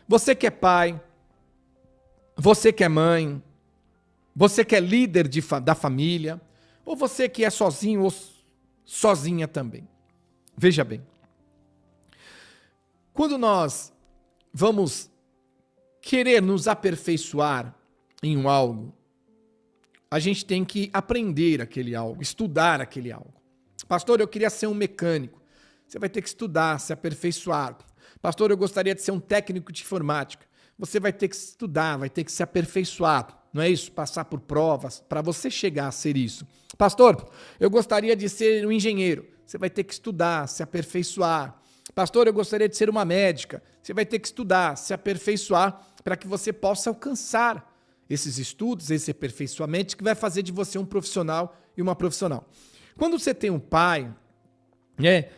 Você que é pai, você que é mãe, você que é líder da família, ou você que é sozinho ou sozinha também. Veja bem, quando nós vamos querer nos aperfeiçoar em um algo, a gente tem que aprender aquele algo, estudar aquele algo. Pastor, eu queria ser um mecânico. Você vai ter que estudar, se aperfeiçoar. Pastor, eu gostaria de ser um técnico de informática. Você vai ter que estudar, vai ter que se aperfeiçoar. Não é isso? Passar por provas para você chegar a ser isso. Pastor, eu gostaria de ser um engenheiro. Você vai ter que estudar, se aperfeiçoar. Pastor, eu gostaria de ser uma médica. Você vai ter que estudar, se aperfeiçoar para que você possa alcançar esses estudos, esse aperfeiçoamento que vai fazer de você um profissional e uma profissional. Quando você tem um pai, né,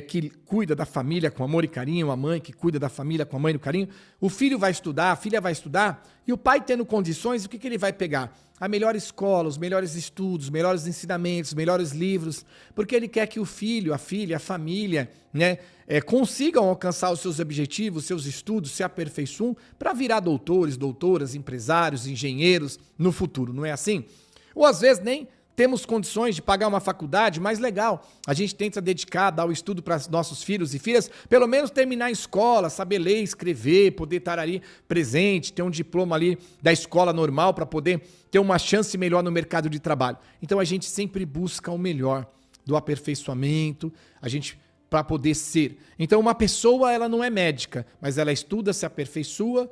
que cuida da família com amor e carinho, uma mãe que cuida da família com amor e carinho, o filho vai estudar, a filha vai estudar, e o pai tendo condições, o que ele vai pegar? A melhor escola, os melhores estudos, os melhores ensinamentos, os melhores livros, porque ele quer que o filho, a filha, a família, né, consigam alcançar os seus objetivos, seus estudos, se aperfeiçoam para virar doutores, doutoras, empresários, engenheiros no futuro, não é assim? Ou às vezes nem temos condições de pagar uma faculdade, mas legal, a gente tenta dedicar, dar o estudo para nossos filhos e filhas, pelo menos terminar a escola, saber ler, escrever, poder estar ali presente, ter um diploma ali da escola normal para poder ter uma chance melhor no mercado de trabalho. Então a gente sempre busca o melhor do aperfeiçoamento, para poder ser. Então uma pessoa, ela não é médica, mas ela estuda, se aperfeiçoa,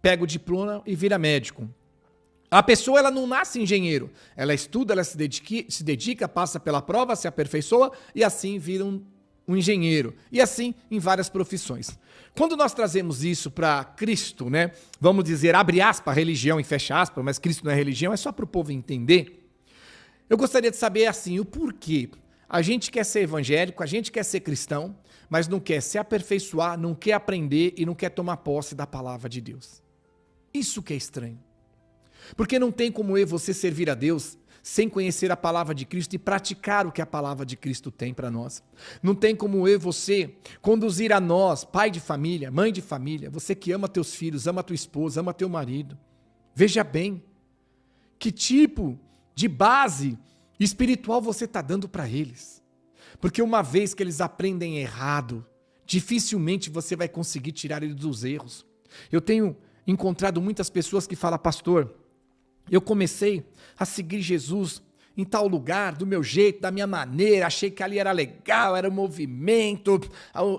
pega o diploma e vira médico. A pessoa, ela não nasce engenheiro. Ela estuda, ela se dedica, passa pela prova, se aperfeiçoa e assim vira um engenheiro. E assim em várias profissões. Quando nós trazemos isso para Cristo, né? Vamos dizer, abre aspas, religião e fecha aspas, mas Cristo não é religião, é só para o povo entender. Eu gostaria de saber assim, o porquê. A gente quer ser evangélico, a gente quer ser cristão, mas não quer se aperfeiçoar, não quer aprender e não quer tomar posse da palavra de Deus. Isso que é estranho. Porque não tem como eu e você servir a Deus sem conhecer a palavra de Cristo e praticar o que a palavra de Cristo tem para nós. Não tem como eu e você conduzir a nós, pai de família, mãe de família, você que ama teus filhos, ama tua esposa, ama teu marido. Veja bem, que tipo de base espiritual você está dando para eles. Porque uma vez que eles aprendem errado, dificilmente você vai conseguir tirar eles dos erros. Eu tenho encontrado muitas pessoas que falam, pastor, eu comecei a seguir Jesus em tal lugar, do meu jeito, da minha maneira, achei que ali era legal, era um movimento,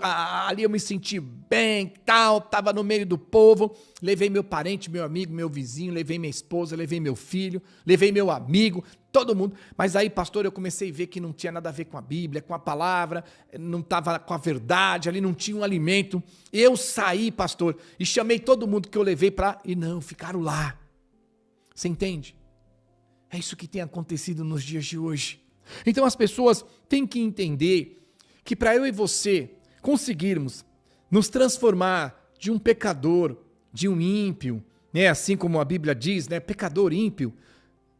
ali eu me senti bem, tal, estava no meio do povo, levei meu parente, meu amigo, meu vizinho, levei minha esposa, levei meu filho, levei meu amigo, todo mundo, mas aí, pastor, eu comecei a ver que não tinha nada a ver com a Bíblia, com a palavra, não estava com a verdade, ali não tinha um alimento, eu saí, pastor, e chamei todo mundo que eu levei e não, ficaram lá. Você entende? É isso que tem acontecido nos dias de hoje. Então as pessoas têm que entender que para eu e você conseguirmos nos transformar de um pecador, de um ímpio, né, assim como a Bíblia diz, né, pecador ímpio,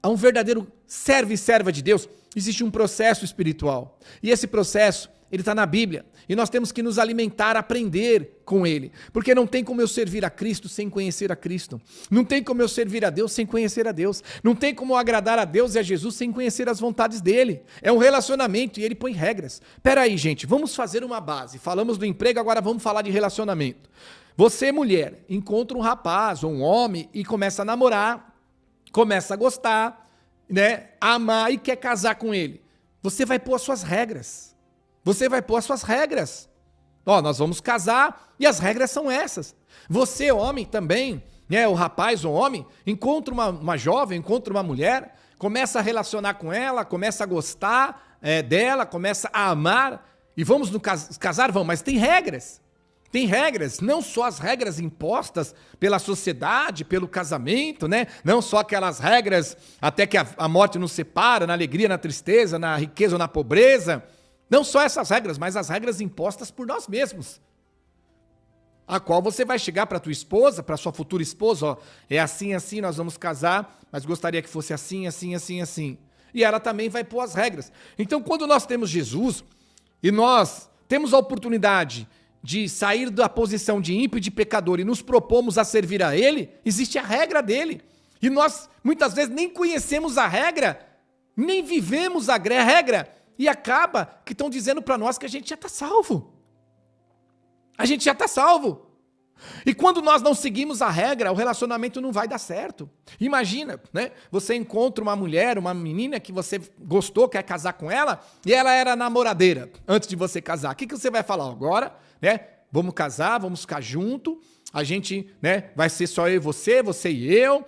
a um verdadeiro servo e serva de Deus, existe um processo espiritual. E esse processo, ele está na Bíblia. E nós temos que nos alimentar, aprender com ele. Porque não tem como eu servir a Cristo sem conhecer a Cristo. Não tem como eu servir a Deus sem conhecer a Deus. Não tem como eu agradar a Deus e a Jesus sem conhecer as vontades dele. É um relacionamento e ele põe regras. Pera aí, gente, vamos fazer uma base. Falamos do emprego, agora vamos falar de relacionamento. Você, mulher, encontra um rapaz ou um homem e começa a namorar, começa a gostar, né, a amar e quer casar com ele. Você vai pôr as suas regras. Você vai pôr as suas regras. Ó, nós vamos casar e as regras são essas. Você, homem, também, né, o rapaz ou homem, encontra uma jovem, encontra uma mulher, começa a relacionar com ela, começa a gostar dela, começa a amar. E vamos casar? Vamos, mas tem regras. Tem regras, não só as regras impostas pela sociedade, pelo casamento, né? Não só aquelas regras até que a morte nos separa, na alegria, na tristeza, na riqueza ou na pobreza. Não só essas regras, mas as regras impostas por nós mesmos. A qual você vai chegar para tua esposa, para sua futura esposa, ó, é assim, assim, nós vamos casar, mas gostaria que fosse assim, assim, assim, assim. E ela também vai pôr as regras. Então, quando nós temos Jesus e nós temos a oportunidade de sair da posição de ímpio e de pecador e nos propomos a servir a Ele, existe a regra dele. E nós, muitas vezes, nem conhecemos a regra, nem vivemos a regra, e acaba que estão dizendo para nós que a gente já está salvo. A gente já está salvo. E quando nós não seguimos a regra, o relacionamento não vai dar certo. Imagina, né? Você encontra uma mulher, uma menina que você gostou, quer casar com ela, e ela era namoradeira antes de você casar. O que você vai falar agora? Né? Vamos casar, vamos ficar junto, a gente, né, vai ser só eu e você e eu.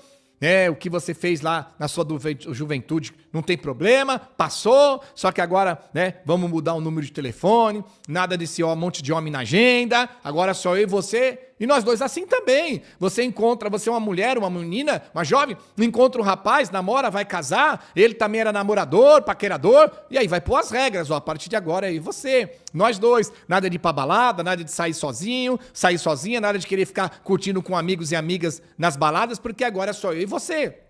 O que você fez lá na sua juventude não tem problema, passou, só que agora, né, vamos mudar o número de telefone, nada desse monte de homem na agenda, agora só eu e você, e nós dois assim também. Você é uma mulher, uma menina, uma jovem, encontra um rapaz, namora, vai casar, ele também era namorador, paquerador, e aí vai pôr as regras, a partir de agora é eu e você, nós dois, nada de ir pra balada, nada de sair sozinho, sair sozinha, nada de querer ficar curtindo com amigos e amigas nas baladas, porque agora é só eu e você.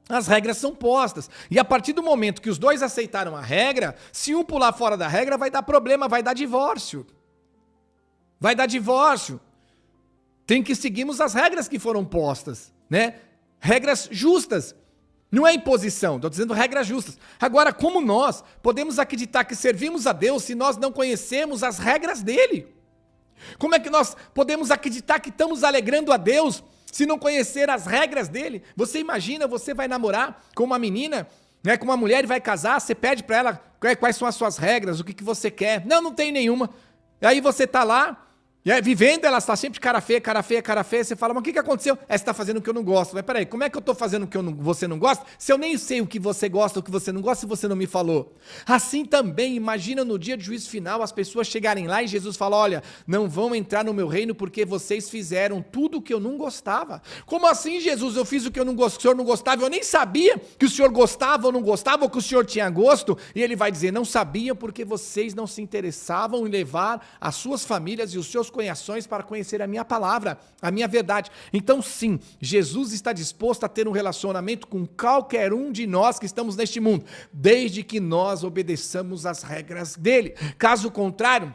As regras são postas. E a partir do momento que os dois aceitaram a regra, se um pular fora da regra, vai dar problema, vai dar divórcio. Vai dar divórcio. Tem que seguirmos as regras que foram postas, né? Regras justas. Não é imposição, estou dizendo regras justas. Agora, como nós podemos acreditar que servimos a Deus se nós não conhecemos as regras dele? Como é que nós podemos acreditar que estamos alegrando a Deus se não conhecer as regras dele? Você imagina, você vai namorar com uma menina, né, com uma mulher e vai casar, você pede para ela quais são as suas regras, o que você quer. Não tem nenhuma. E aí você está lá, vivendo, ela está sempre cara feia, você fala, mas o que aconteceu? Você está fazendo o que eu não gosto. Mas peraí, como é que eu estou fazendo o que você não gosta, se eu nem sei o que você gosta, o que você não gosta, se você não me falou? Assim também, imagina no dia de juízo final, as pessoas chegarem lá e Jesus fala, olha, não vão entrar no meu reino porque vocês fizeram tudo o que eu não gostava. Como assim, Jesus? Eu fiz o que o senhor não gostava, eu nem sabia que o senhor gostava ou não gostava, ou que o senhor tinha gosto. E ele vai dizer, não sabiam porque vocês não se interessavam em levar as suas famílias e os seus conhecões para conhecer a minha palavra, a minha verdade. Então sim, Jesus está disposto a ter um relacionamento com qualquer um de nós que estamos neste mundo, desde que nós obedeçamos as regras dele. Caso contrário,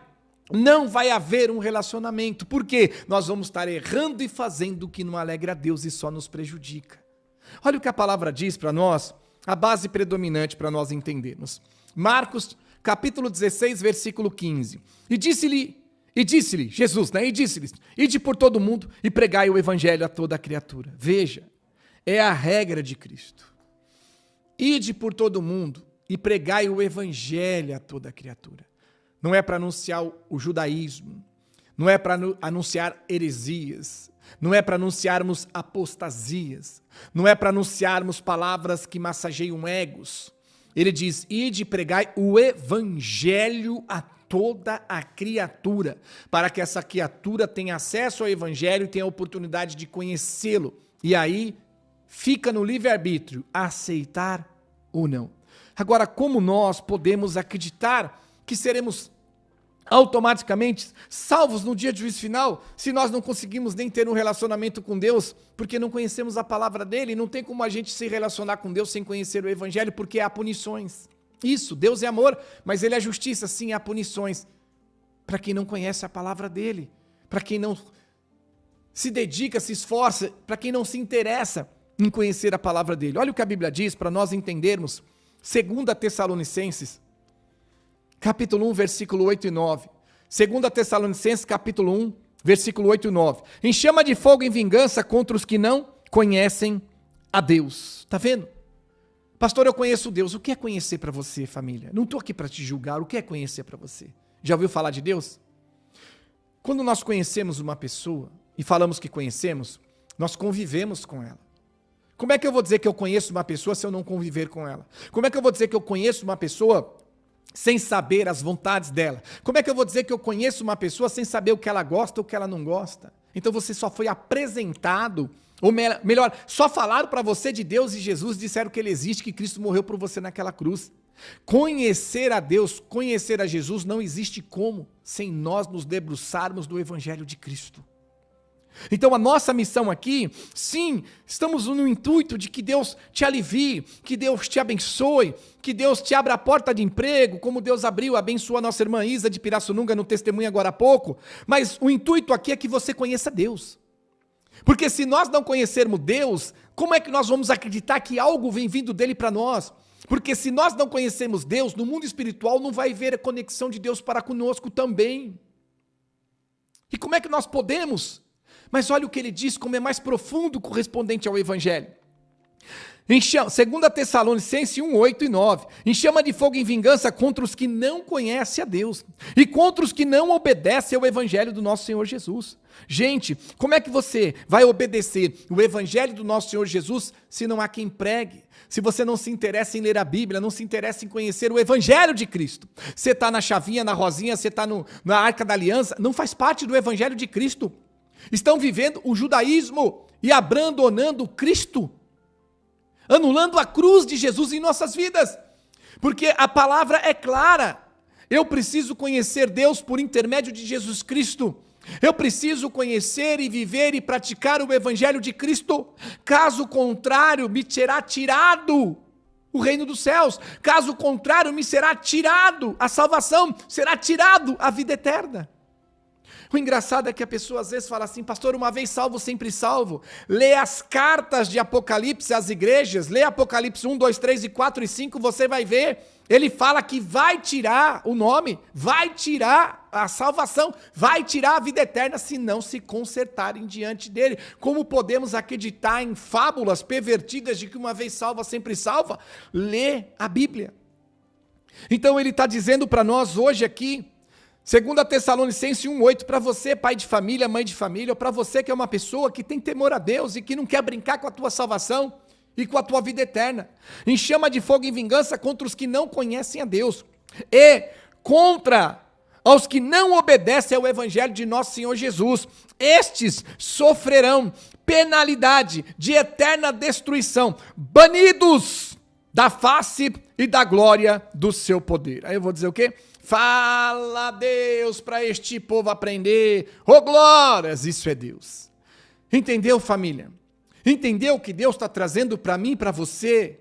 não vai haver um relacionamento, porque nós vamos estar errando e fazendo o que não alegra a Deus e só nos prejudica. Olha o que a palavra diz para nós, a base predominante para nós entendermos. Marcos, capítulo 16, versículo 15. E disse-lhe, Jesus, né? E disse-lhes, ide por todo mundo e pregai o evangelho a toda a criatura. Veja, é a regra de Cristo. Ide por todo mundo e pregai o evangelho a toda a criatura. Não é para anunciar o judaísmo, não é para anunciar heresias, não é para anunciarmos apostasias, não é para anunciarmos palavras que massageiam egos. Ele diz, ide e pregai o evangelho a toda a criatura, para que essa criatura tenha acesso ao evangelho e tenha a oportunidade de conhecê-lo. E aí fica no livre-arbítrio aceitar ou não. Agora, como nós podemos acreditar que seremos automaticamente salvos no dia de juízo final, se nós não conseguimos nem ter um relacionamento com Deus, porque não conhecemos a palavra dele? Não tem como a gente se relacionar com Deus sem conhecer o evangelho, porque há punições. Isso, Deus é amor, mas ele é justiça, sim, há punições para quem não conhece a palavra dele, para quem não se dedica, se esforça, para quem não se interessa em conhecer a palavra dele. Olha o que a Bíblia diz para nós entendermos, 2 Tessalonicenses, capítulo 1, versículo 8 e 9. 2 Tessalonicenses, capítulo 1, versículo 8 e 9. Em chama de fogo em vingança contra os que não conhecem a Deus. Tá vendo? Pastor, eu conheço Deus. O que é conhecer para você, família? Não estou aqui para te julgar. O que é conhecer para você? Já ouviu falar de Deus? Quando nós conhecemos uma pessoa e falamos que conhecemos, nós convivemos com ela. Como é que eu vou dizer que eu conheço uma pessoa se eu não conviver com ela? Como é que eu vou dizer que eu conheço uma pessoa sem saber as vontades dela? Como é que eu vou dizer que eu conheço uma pessoa sem saber o que ela gosta ou o que ela não gosta? Então você só foi apresentado, ou melhor, só falaram para você de Deus e Jesus, disseram que ele existe, que Cristo morreu por você naquela cruz. Conhecer a Deus, conhecer a Jesus, não existe como sem nós nos debruçarmos do Evangelho de Cristo. Então a nossa missão aqui, sim, estamos no intuito de que Deus te alivie, que Deus te abençoe, que Deus te abra a porta de emprego, como Deus abriu, abençoou a nossa irmã Isa de Pirassununga no testemunho agora há pouco, mas o intuito aqui é que você conheça Deus. Porque se nós não conhecermos Deus, como é que nós vamos acreditar que algo vem vindo dele para nós? Porque se nós não conhecemos Deus, no mundo espiritual não vai haver a conexão de Deus para conosco também. E como é que nós podemos? Mas olha o que ele diz, como é mais profundo correspondente ao Evangelho. Em 2 Tessalonicenses 1, 8 e 9. Em chama de fogo em vingança contra os que não conhecem a Deus e contra os que não obedecem ao Evangelho do nosso Senhor Jesus. Gente, como é que você vai obedecer o Evangelho do nosso Senhor Jesus se não há quem pregue? Se você não se interessa em ler a Bíblia, não se interessa em conhecer o Evangelho de Cristo. Você está na chavinha, na rosinha, você está na Arca da Aliança, não faz parte do Evangelho de Cristo. Estão vivendo o judaísmo e abandonando Cristo, anulando a cruz de Jesus em nossas vidas, porque a palavra é clara. Eu preciso conhecer Deus por intermédio de Jesus Cristo. Eu preciso conhecer e viver e praticar o Evangelho de Cristo. Caso contrário, me será tirado o reino dos céus. Caso contrário, me será tirado a salvação, será tirado a vida eterna. O engraçado é que a pessoa às vezes fala assim: pastor, uma vez salvo, sempre salvo. Lê as cartas de Apocalipse às igrejas, lê Apocalipse 1, 2, 3 e 4 e 5, você vai ver. Ele fala que vai tirar o nome, vai tirar a salvação, vai tirar a vida eterna se não se consertarem diante dele. Como podemos acreditar em fábulas pervertidas de que uma vez salva, sempre salva? Lê a Bíblia. Então ele está dizendo para nós hoje aqui, 2 Tessalonicenses 1,8, para você, pai de família, mãe de família, ou para você que é uma pessoa que tem temor a Deus e que não quer brincar com a tua salvação e com a tua vida eterna, em chama de fogo em vingança contra os que não conhecem a Deus e contra aos que não obedecem ao Evangelho de nosso Senhor Jesus. Estes sofrerão penalidade de eterna destruição, banidos da face e da glória do seu poder. Aí eu vou dizer o quê? Fala Deus para este povo aprender. Oh glórias, isso é Deus. Entendeu, família? Entendeu o que Deus está trazendo para mim e para você?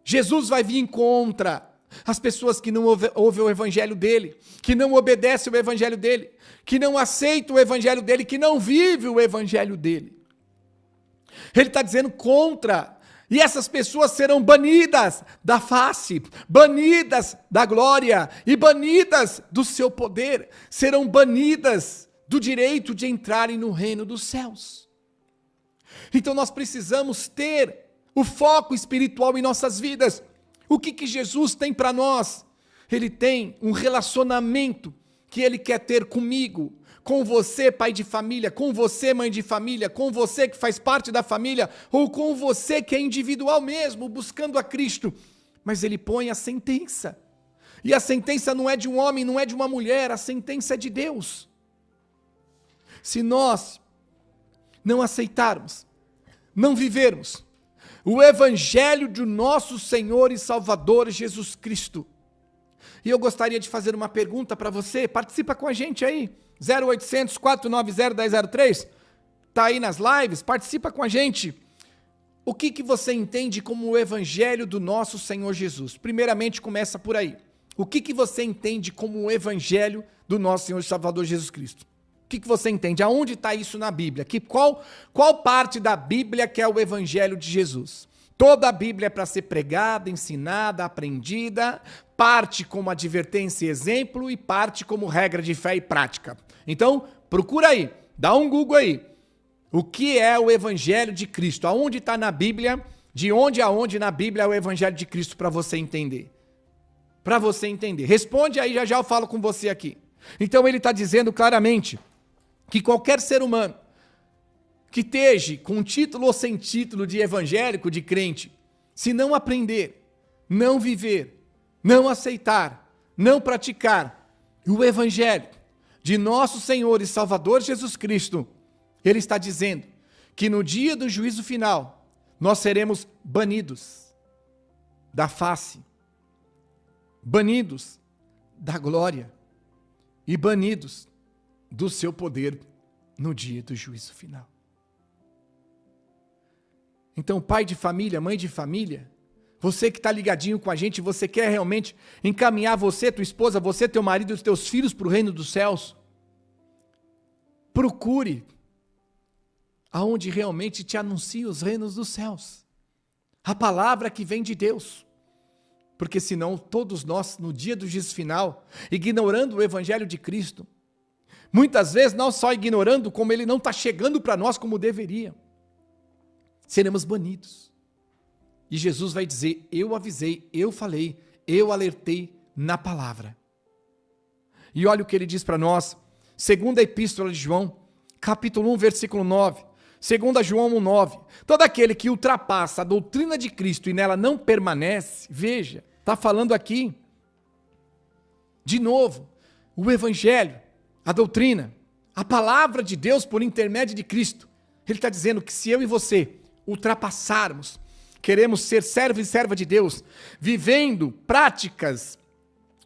Jesus vai vir contra as pessoas que não ouvem o evangelho dele, que não obedecem o evangelho dele, que não aceitam o evangelho dele, que não vivem o evangelho dele. Ele está dizendo contra. E essas pessoas serão banidas da face, banidas da glória e banidas do seu poder, serão banidas do direito de entrarem no reino dos céus. Então nós precisamos ter o foco espiritual em nossas vidas. O que Jesus tem para nós? Ele tem um relacionamento que ele quer ter comigo, com você, pai de família, com você, mãe de família, com você que faz parte da família, ou com você que é individual mesmo, buscando a Cristo. Mas ele põe a sentença. E a sentença não é de um homem, não é de uma mulher, a sentença é de Deus. Se nós não aceitarmos, não vivermos o evangelho do nosso Senhor e Salvador Jesus Cristo. E eu gostaria de fazer uma pergunta para você, participa com a gente aí, 0800 490 1003, tá aí nas lives, participa com a gente. O que você entende como o evangelho do nosso Senhor Jesus? Primeiramente começa por aí. O que você entende como o evangelho do nosso Senhor e Salvador Jesus Cristo? O que você entende? Aonde está isso na Bíblia? Qual parte da Bíblia que é o Evangelho de Jesus? Toda a Bíblia é para ser pregada, ensinada, aprendida, parte como advertência e exemplo e parte como regra de fé e prática. Então, procura aí, dá um Google aí. O que é o Evangelho de Cristo? Aonde está na Bíblia? De onde a onde na Bíblia é o Evangelho de Cristo para você entender? Para você entender. Responde aí, já eu falo com você aqui. Então ele está dizendo claramente que qualquer ser humano que esteja com título ou sem título de evangélico, de crente, se não aprender, não viver, não aceitar, não praticar o evangelho de nosso Senhor e Salvador Jesus Cristo, ele está dizendo que no dia do juízo final, nós seremos banidos da face, banidos da glória e banidos do seu poder no dia do juízo final. Então, pai de família, mãe de família, você que está ligadinho com a gente, você quer realmente encaminhar você, tua esposa, você, teu marido e os teus filhos para o reino dos céus, procure aonde realmente te anuncia os reinos dos céus. A palavra que vem de Deus. Porque senão todos nós, no dia do juízo final, ignorando o evangelho de Cristo, muitas vezes não só ignorando, como ele não está chegando para nós como deveria, seremos banidos. E Jesus vai dizer, eu avisei, eu falei, eu alertei na palavra. E olha o que ele diz para nós, segunda epístola de João, capítulo 1, versículo 9. 2 João 1,9, todo aquele que ultrapassa a doutrina de Cristo e nela não permanece, veja, está falando aqui, de novo, o evangelho, a doutrina, a palavra de Deus por intermédio de Cristo. Ele está dizendo que se eu e você ultrapassarmos, queremos ser servo e serva de Deus, vivendo práticas,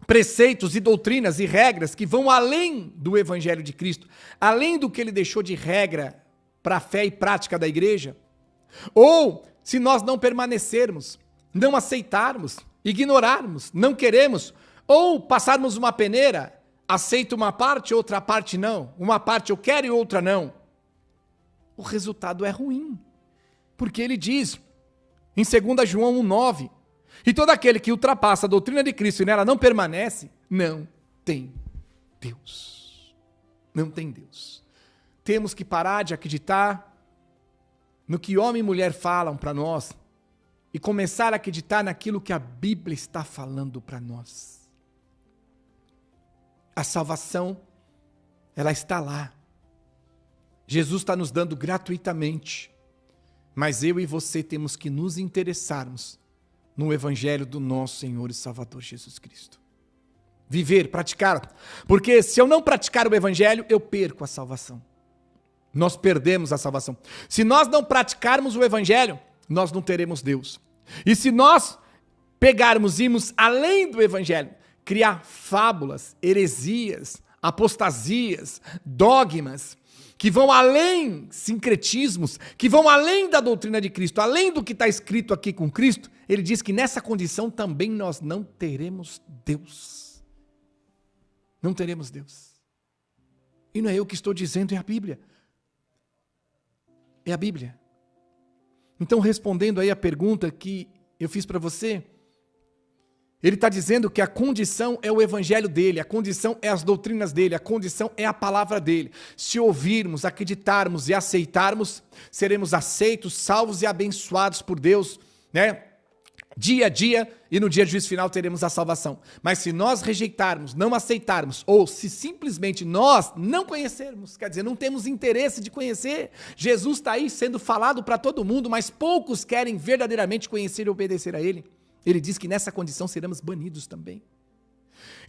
preceitos e doutrinas e regras que vão além do evangelho de Cristo, além do que ele deixou de regra para a fé e prática da igreja, ou se nós não permanecermos, não aceitarmos, ignorarmos, não queremos, ou passarmos uma peneira, aceito uma parte, outra parte não, uma parte eu quero e outra não, o resultado é ruim, porque ele diz, em 2 João 1,9, e todo aquele que ultrapassa a doutrina de Cristo e nela não permanece, não tem Deus, não tem Deus. Temos que parar de acreditar no que homem e mulher falam para nós e começar a acreditar naquilo que a Bíblia está falando para nós. A salvação, ela está lá. Jesus está nos dando gratuitamente, mas eu e você temos que nos interessarmos no Evangelho do nosso Senhor e Salvador Jesus Cristo. Viver, praticar, porque se eu não praticar o Evangelho, eu perco a salvação. Nós perdemos a salvação. Se nós não praticarmos o evangelho, nós não teremos Deus. E se nós pegarmos e irmos além do evangelho, criar fábulas, heresias, apostasias, dogmas, que vão além, sincretismos, que vão além da doutrina de Cristo, além do que está escrito aqui com Cristo, ele diz que nessa condição também nós não teremos Deus. Não teremos Deus. E não é eu que estou dizendo, é a Bíblia. É a Bíblia. Então, respondendo aí a pergunta que eu fiz para você, ele está dizendo que a condição é o evangelho dele, a condição é as doutrinas dele, a condição é a palavra dele. Se ouvirmos, acreditarmos e aceitarmos, seremos aceitos, salvos e abençoados por Deus, né? Dia a dia, e no dia do juízo final teremos a salvação. Mas se nós rejeitarmos, não aceitarmos, ou se simplesmente nós não conhecermos, quer dizer, não temos interesse de conhecer, Jesus está aí sendo falado para todo mundo, mas poucos querem verdadeiramente conhecer e obedecer a ele. Ele diz que nessa condição seremos banidos também.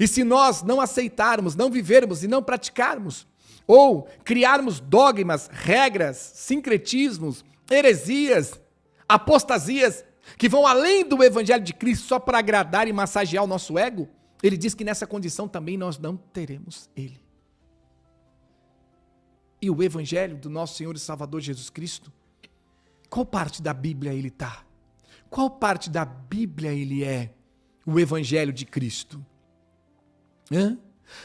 E se nós não aceitarmos, não vivermos e não praticarmos, ou criarmos dogmas, regras, sincretismos, heresias, apostasias, que vão além do evangelho de Cristo só para agradar e massagear o nosso ego, ele diz que nessa condição também nós não teremos ele. E o evangelho do nosso Senhor e Salvador Jesus Cristo, qual parte da Bíblia ele está? Qual parte da Bíblia ele é o evangelho de Cristo?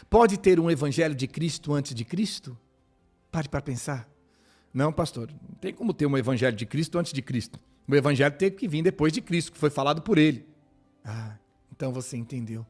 Pode ter um evangelho de Cristo antes de Cristo? Pare para pensar. Não, pastor, não tem como ter um evangelho de Cristo antes de Cristo. O evangelho teve que vir depois de Cristo, que foi falado por ele. Ah, então você entendeu.